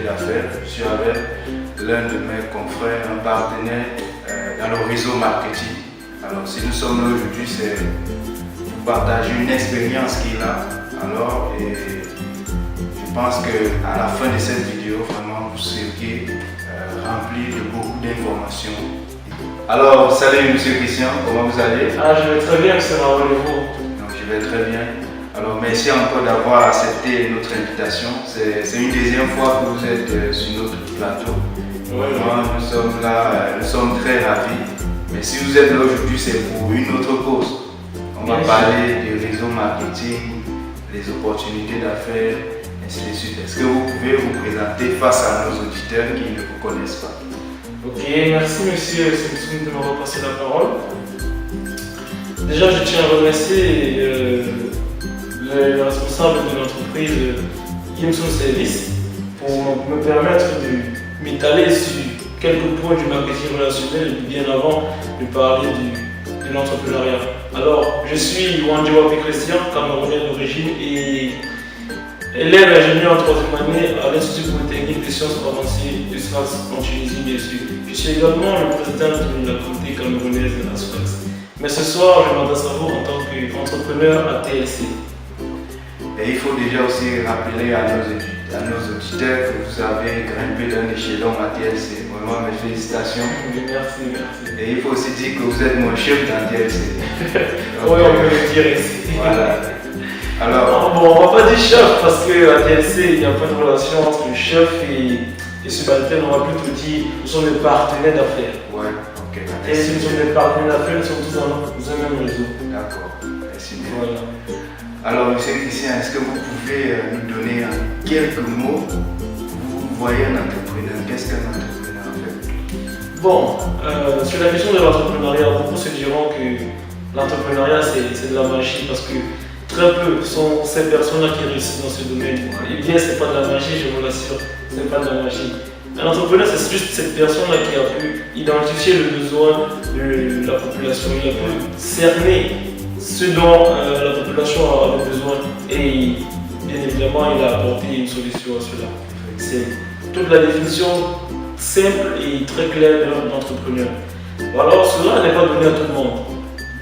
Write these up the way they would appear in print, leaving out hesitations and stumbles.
d'affaires. Je suis avec l'un de mes confrères, un partenaire dans le réseau marketing. Alors si nous sommes là aujourd'hui, c'est pour partager une expérience qu'il a. Alors, et je pense qu'à la fin de cette vidéo, vraiment, vous serez rempli de beaucoup d'informations. Alors, salut Monsieur Christian, comment vous allez? Je vais très bien, M. Raoul, et vous? Donc, je vais très bien. Alors, merci encore d'avoir accepté notre invitation. C'est une deuxième fois que vous êtes sur notre plateau. Vraiment, nous sommes là, nous sommes très ravis. Mais si vous êtes là aujourd'hui, c'est pour une autre cause. On va parler du réseau marketing, les opportunités d'affaires, ainsi de suite. Est-ce que vous pouvez vous présenter face à nos auditeurs qui ne vous connaissent pas? Ok, merci monsieur Simpson de m'avoir passé la parole. Déjà, je tiens à remercier le responsable de l'entreprise Imson Service pour me permettre de m'étaler sur quelques points du marketing relationnel bien avant de parler de l'entrepreneuriat. Alors, je suis Wanjiwa Christian, Camerounais d'origine et élève ingénieur en troisième année à l'Institut Polytechnique des sciences avancées de Sfax en Tunisie, bien sûr. Je suis également le président de la communauté camerounaise de la Sfax. Mais ce soir, je m'adresse à vous en tant qu'entrepreneur à TLC. Et il faut déjà aussi rappeler à nos auditeurs que vous avez grimpé d'un échelon à TLC. Vraiment, mes félicitations. Merci. Et il faut aussi dire que vous êtes mon chef dans TLC. Oui, on peut le dire ici. Voilà. Alors, bon, on va pas dire chef parce qu'à TLC, il n'y a pas de relation entre le chef et subalterne. On va plutôt dire nous sommes des partenaires d'affaires. Ouais, ok. TLC, nous sommes des partenaires d'affaires, nous sommes tous dans un même réseau. D'accord, merci bien. Voilà. Alors, monsieur Christian, est-ce que vous pouvez nous donner en quelques mots, vous voyez un entrepreneur, qu'est-ce qu'un entrepreneur en fait? Bon, sur la question de l'entrepreneuriat, beaucoup se diront que l'entrepreneuriat c'est de la magie parce que très peu sont ces personnes-là qui réussissent dans ce domaine. Eh bien, c'est pas de la magie, je vous l'assure, c'est pas de la magie. Un entrepreneur, c'est juste cette personne-là qui a pu identifier le besoin de la population, il a pu cerner ce dont la population avait besoin et bien évidemment il a apporté une solution à cela. C'est toute la définition simple et très claire de l'entrepreneur. Alors cela n'est pas donné à tout le monde.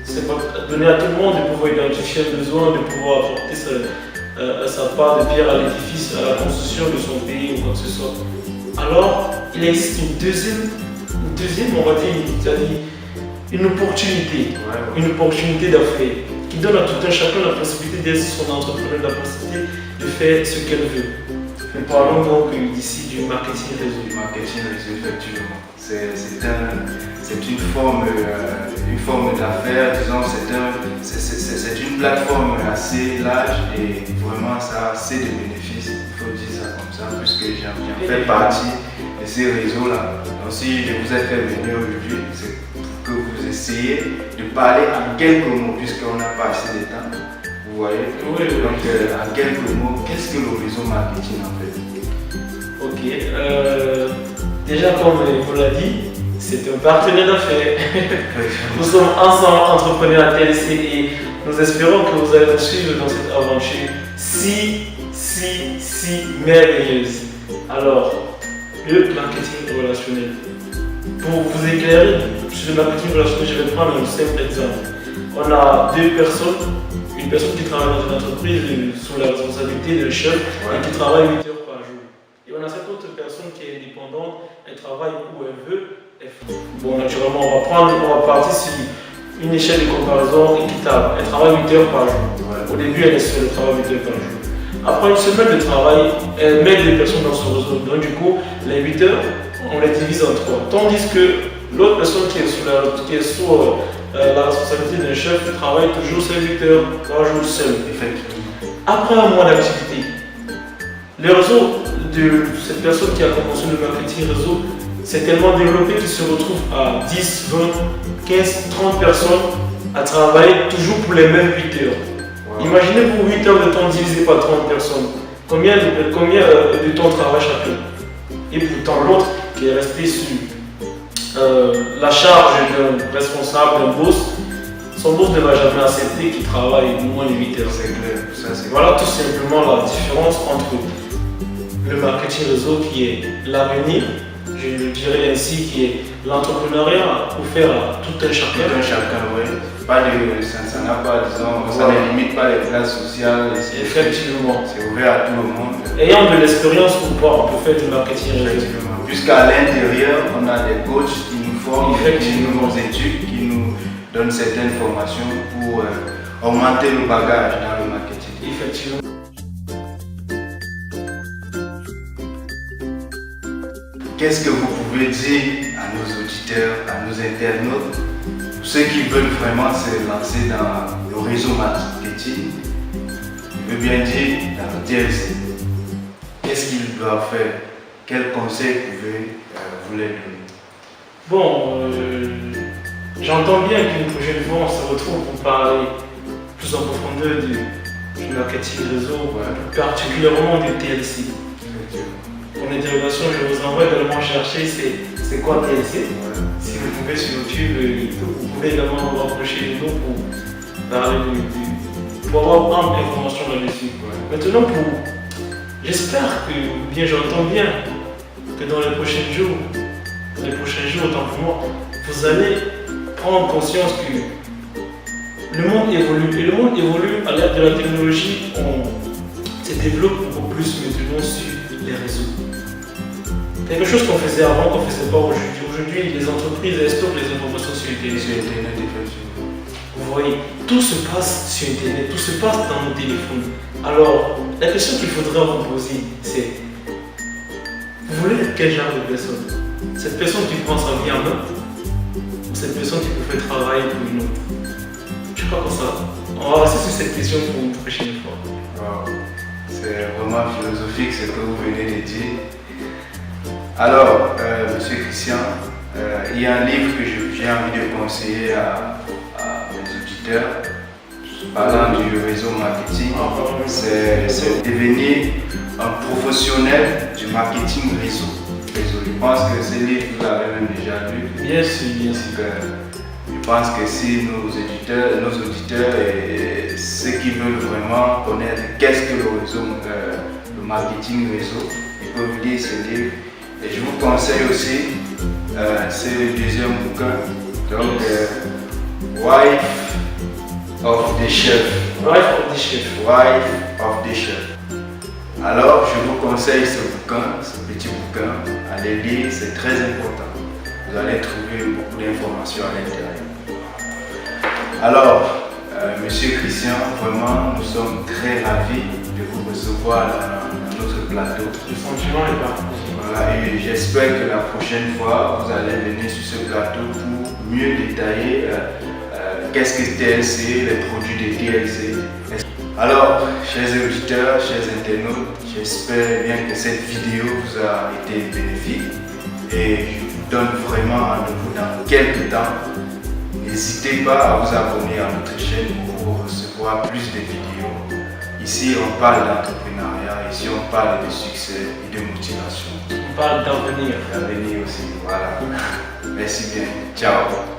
C'est pas donné à tout le monde de pouvoir identifier le besoin, de pouvoir apporter sa part de pierre à l'édifice, à la construction de son pays ou quoi que ce soit. Alors il existe une deuxième on va dire, une opportunité d'affaires qui donne à tout un chacun la possibilité d'être son entrepreneur, la possibilité de faire ce qu'elle veut. Nous parlons donc d'ici du marketing réseau. Du marketing réseau, effectivement. C'est une forme d'affaires, disons, c'est une plateforme assez large et vraiment ça a assez de bénéfices, il faut dire ça comme ça, puisque j'en fais partie de ces réseaux-là. Donc si je vous ai fait venir aujourd'hui, c'est que vous essayez de parler en quelques mots, puisqu'on n'a pas assez de temps. Vous voyez? Oui. Donc, en quelques mots, qu'est-ce que le réseau marketing en fait? Ok. Déjà, comme vous l'avez dit, c'est un partenaire d'affaires. Nous sommes ensemble entrepreneurs à TLC et nous espérons que vous allez nous suivre dans cette aventure si merveilleuse. Alors, le marketing relationnel. Pour vous éclairer sur le marketing relationnel, je vais prendre un simple exemple. On a deux personnes, une personne qui travaille dans une entreprise sous la responsabilité d'un chef et qui travaille 8 heures par jour. Et on a cette autre personne qui est indépendante, elle travaille où elle veut. Bon, naturellement, on va partir sur une échelle de comparaison équitable. Elle travaille 8 heures par jour. Au début, elle est seule, elle travaille 8 heures par jour. Après une semaine de travail, elle met des personnes dans son réseau. Donc du coup, les 8 heures, on les divise en 3. Tandis que l'autre personne qui est sous la responsabilité d'un chef travaille toujours ses 8 heures par jour seul. Après un mois d'activité, le réseau de cette personne qui a commencé le marketing réseau s'est tellement développé qu'il se retrouve à 10, 20, 15, 30 personnes à travailler toujours pour les mêmes 8 heures. Imaginez-vous 8 heures de temps divisé par 30 personnes. Combien de temps travaille chacun? Et pourtant l'autre qui est resté sur la charge d'un responsable, d'un boss, son boss ne va jamais accepter qu'il travaille moins de 8 heures. C'est clair, ça c'est Voilà tout simplement la différence entre le marketing réseau qui est l'avenir, je le dirais ainsi, qui est l'entrepreneuriat offert à tout un chacun. Tout un chacun, oui. Ça n'a pas, disons, ça ne limite pas les classes sociales. Effectivement. C'est ouvert à tout le monde. Ayant de l'expérience ou pas, on peut faire du marketing réseau. Effectivement. Puisqu'à l'intérieur, on a des coachs qui nous forment, qui nous éduquent, qui nous donnent certaines formations pour augmenter le bagage dans le marketing. Effectivement. Qu'est-ce que vous pouvez dire à nos auditeurs, à nos internautes, ceux qui veulent vraiment se lancer dans le réseau marketing, je veux bien dire dans le DLC? Qu'est-ce qu'ils doivent faire? Quels conseils pouvez-vous les donner? Bon, j'entends bien qu'une prochaine fois on se retrouve pour parler plus en profondeur du marketing réseau, plus particulièrement du TLC. Pour l'interrogation, je vous envoie également chercher c'est quoi TLC. Si vous pouvez sur YouTube, vous pouvez également vous rapprocher de nous pour parler pour avoir ample information là-dessus. Maintenant, j'espère que, bien j'entends bien, que dans les prochains jours, autant pour moi, vous allez prendre conscience que le monde évolue. Et le monde évolue à l'ère de la technologie, on se développe beaucoup plus maintenant sur les réseaux. Quelque chose qu'on faisait avant, qu'on ne faisait pas aujourd'hui. Aujourd'hui, les entreprises stockent les informations sur Internet. Vous voyez, tout se passe sur Internet, tout se passe dans nos téléphones. Alors, la question qu'il faudra vous poser, c'est: vous voulez être quel genre de personne? Cette personne qui prend sa vie en main, ou cette personne qui peut faire travailler pour une autre? Je crois que ça. On va rester sur cette question pour une prochaine fois. Wow. C'est vraiment philosophique ce que vous venez de dire. Alors, Monsieur Christian, il y a un livre que j'ai envie de conseiller à mes auditeurs parlant du réseau marketing. C'est devenir un professionnel du marketing réseau. Je pense que ce livre, vous l'avez même déjà lu. Bien sûr, bien sûr. Je pense que si nos auditeurs et ceux qui veulent vraiment connaître qu'est-ce que le marketing réseau, ils peuvent lire ce livre. Et je vous conseille aussi, c'est le deuxième bouquin, donc Wife of the Chef. Alors, je vous conseille ce bouquin, ce petit bouquin, allez lire, c'est très important. Vous allez trouver beaucoup d'informations à l'intérieur. Alors, Monsieur Christian, vraiment, nous sommes très ravis de vous recevoir dans notre plateau. Le sentiment est partagé. Voilà, et j'espère que la prochaine fois, vous allez venir sur ce plateau pour mieux détailler qu'est-ce que TLC, les produits de TLC. Alors, chers auditeurs, chers internautes, j'espère bien que cette vidéo vous a été bénéfique et je vous donne vraiment rendez-vous dans quelques temps. N'hésitez pas à vous abonner à notre chaîne pour recevoir plus de vidéos. Ici, on parle d'entrepreneuriat, ici, on parle de succès et de motivation. On parle d'avenir. D'avenir aussi, voilà. Merci bien. Ciao.